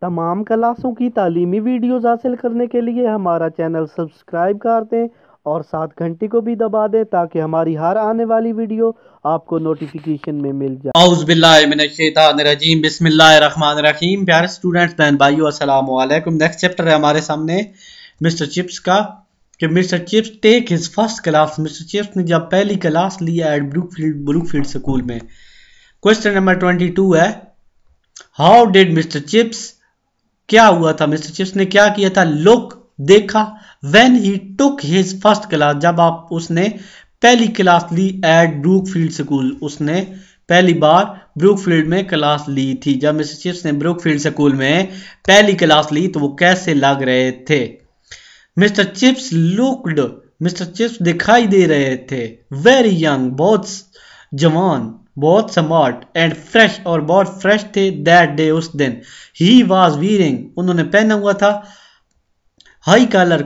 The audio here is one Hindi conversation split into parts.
तमाम क्लासों की तालीमी वीडियोज़ हासिल करने के लिए हमारा चैनल सब्सक्राइब कर दें और साथ घंटी को भी दबा दें ताकि हमारी हर आने वाली वीडियो आपको नोटिफिकेशन में मिल जाए। औज़ुबिल्लाहिमिनश्शैतानिर्रजीम बिस्मिल्लाहिर्रहमानिर्रहीम। प्यारे स्टूडेंट्स, बहन भाइयों, अस्सलाम वालेकुम। नेक्स्ट चैप्टर है हमारे सामने मिस्टर चिप्स का कि mister Chips take his first class. Mister Chips ने जब पहली क्लास ली एट ब्रूकफील्ड स्कूल में। क्वेश्चन नंबर 22 है, हाउ डिड मिस्टर चिप्स, क्या हुआ था, मिस्टर चिप्स ने क्या किया था, लुक, देखा, when he took his first class, जब आप उसने पहली क्लास ली एट ब्रूकफील्ड स्कूल, उसने पहली बार ब्रूकफील्ड में क्लास ली थी। जब मिस्टर चिप्स ने ब्रूकफील्ड स्कूल में पहली क्लास ली तो वो कैसे लग रहे थे। Mister chips looked, mister chips दिखाई दे रहे थे, वेरी यंग, बहुत जवान, बहुत स्मार्ट, एंड फ्रेश, और बहुत फ्रेश थे, दैट डे, उस दिन। ही वॉज वीयरिंग, उन्होंने पहना हुआ था high collar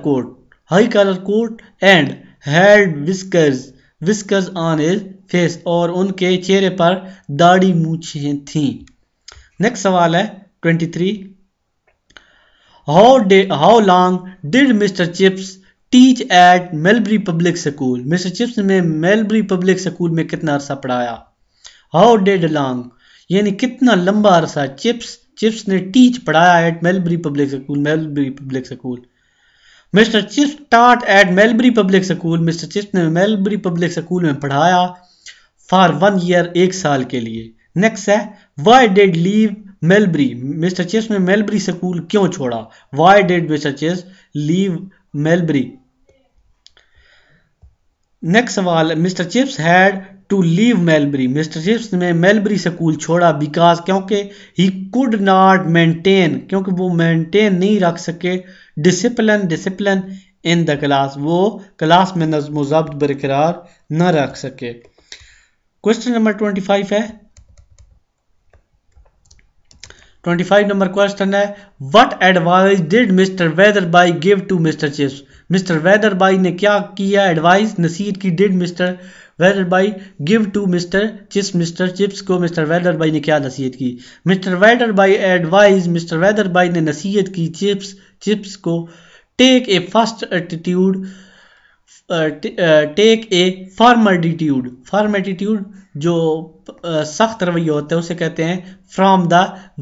coat and had whiskers on his face, और उनके चेहरे पर दाढ़ी मूछें थी। नेक्स्ट सवाल है 23, how long did mister chips teach at Melbury public school. Mister Chips ने मेलबरी पब्लिक स्कूल में कितना अरसा पढ़ाया। हाउ डिड लॉन्ग यानी कितना लंबा अरसा चिप्स ने टीच पढ़ाया at Melbury public school. Mister Chips taught at Melbury public school, mister Chips ने मेलबरी पब्लिक स्कूल में पढ़ाया फॉर 1 ईयर, 1 साल के लिए। नेक्स्ट है, why did leave Melbury, mister Chips ने मेलबरी स्कूल क्यों छोड़ा। Why did mister Chips leave Melbury. Next सवाल, mister Chips had to leave Melbury, mister Chips ने मेलबरी स्कूल छोड़ा बिकॉज, क्योंकि ही कुड नॉट मेंटेन, क्योंकि वो मेंटेन नहीं रख सके डिसिप्लिन इन द क्लास, वो क्लास में नज़्म ज़ब्त बरकरार न रख सके। क्वेश्चन नंबर 25 है, 25 नंबर क्वेश्चन है, what advice did mister Wetherby give to mister Chips. Mister Wetherby ने क्या किया, एडवाइस, नसीहत की, did mister Wetherby give to mister Chips को मिस्टर वेदरबाई ने क्या नसीहत की। Mister Wetherby advice, mister Wetherby ने नसीहत की चिप्स को, take a first attitude, take a firm attitude जो सख्त रवैया होता है उसे कहते हैं from the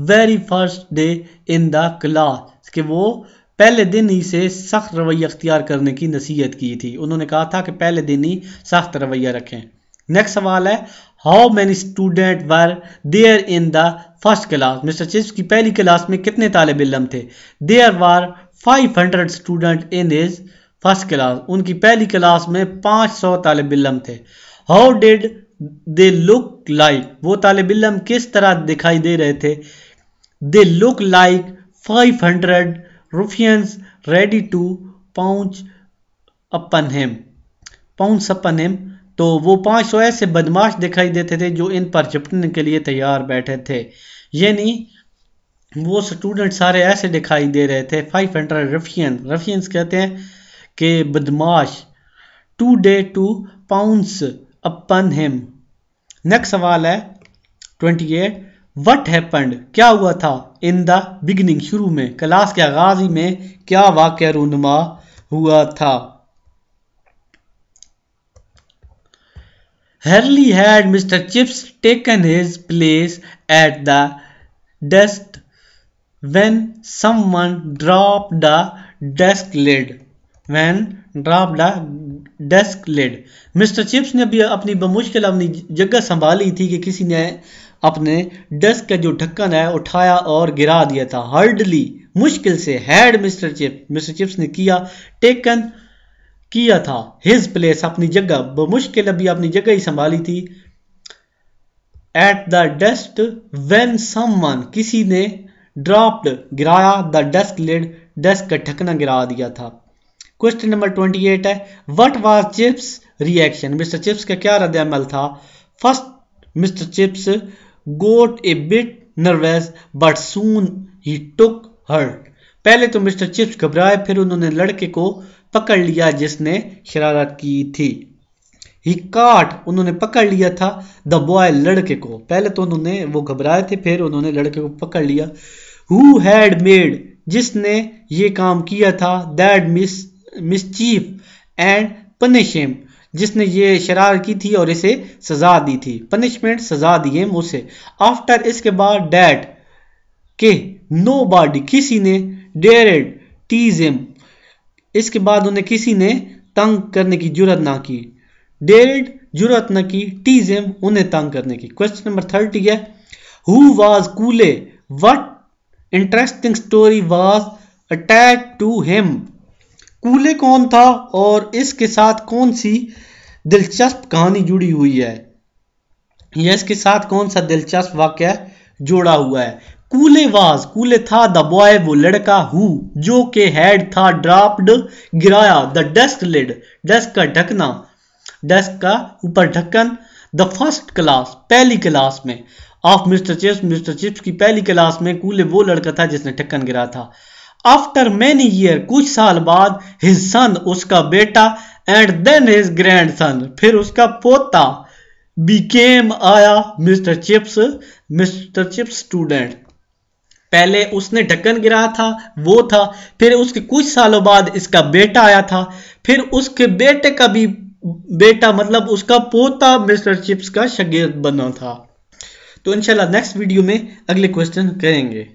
very first day in the class, कि वो पहले दिन ही से सख्त रवैया अख्तियार करने की नसीहत की थी। उन्होंने कहा था कि पहले दिन ही सख्त रवैया रखें। नेक्स्ट सवाल है, how many student were there in the first class. Mister Chips की पहली क्लास में कितने तालिब इल्म थे। There were 500 student in his first class, उनकी पहली क्लास में 500 तालिब इल्म थे। How did they look like, वो तालिब इल्म किस तरह दिखाई दे रहे थे। They look like 500 ruffians ready to pounce upon him, तो वो 500 ऐसे बदमाश दिखाई देते थे जो इन पर झपटने के लिए तैयार बैठे थे। यानी वो स्टूडेंट सारे ऐसे दिखाई दे रहे थे। 500 रफियंस कहते हैं कि बदमाश, today to pounce upon him. Next सवाल है 28, व्हाट हैपेंड, क्या हुआ था, इन द बिगिनिंग, शुरू में, क्लास के आगाज में क्या वाक़या रूनुमा हुआ था। Hurley had Mr. Chips taken his place at the desk when someone dropped the desk lid. Mister Chips ने भी अपनी बमुश्किल अपनी जगह संभाली थी कि किसी ने अपने डेस्क का जो ढक्कन है उठाया और गिरा दिया था। हर्डली, मुश्किल से, हैड मिस्टर चिप्स ने टेकन किया था, हिज प्लेस, अपनी जगह, बमुश्किल अभी अपनी जगह ही संभाली थी। At the desk when someone, किसी ने, ड्रॉप्ड, गिराया, द डेस्क लिड, डेस्क का ढक्कन गिरा दिया था। क्वेश्चन नंबर 28 है, what was Chips reaction, mister Chips का क्या रद्द अमल था। First mister Chips got a bit nervous but soon ही टुक हर्ट, पहले तो मिस्टर चिप्स घबराए, फिर उन्होंने लड़के को पकड़ लिया जिसने शरारत की थी। ही काट, उन्होंने पकड़ लिया था, द बॉय, लड़के को, पहले तो उन्होंने वो घबराए थे, फिर उन्होंने लड़के को पकड़ लिया। हु हैड मेड, जिसने ये काम किया था, that mischief and punish him, जिसने ये शरारत की थी और इसे सजा दी थी, पनिशमेंट सजा दी है उसे। आफ्टर, इसके बाद, डैट के, नो बॉडी, किसी ने, डेयरेड टीज हिम, इसके बाद उन्हें किसी ने तंग करने की जुर्रत ना की, डेयरेड जुर्रत न की, टीज हिम, उन्हें तंग करने की। क्वेश्चन नंबर 30 है, who was Cooley, what interesting story was attached to him, Cooley कौन था और इसके साथ कौन सी दिलचस्प कहानी जुड़ी हुई है, या इसके साथ कौन सा दिलचस्प वाकया जोड़ा हुआ है। कूले वाज, कूले था, द बॉय, वो लड़का, हु, जो के, हैड था, ड्रॉप्ड, गिराया, द डेस्क लिड, डेस्क का ढकना, डेस्क का ऊपर ढक्कन, द फर्स्ट क्लास, पहली क्लास में, of mister Chips, mister Chips की पहली क्लास में कूले वो लड़का था जिसने ढक्कन गिरा था। आफ्टर मैनी ईयर, कुछ साल बाद, हिज सन, उसका बेटा, एंड देन हिज ग्रैंडसन, फिर उसका पोता, बिकेम, आया, मिस्टर चिप्स स्टूडेंट, पहले उसने ढक्कन गिराया था वो था, फिर उसके कुछ सालों बाद इसका बेटा आया था, फिर उसके बेटे का भी बेटा मतलब उसका पोता मिस्टर चिप्स का शागिर्द बना था। तो इंशाल्लाह नेक्स्ट वीडियो में अगले क्वेश्चन करेंगे।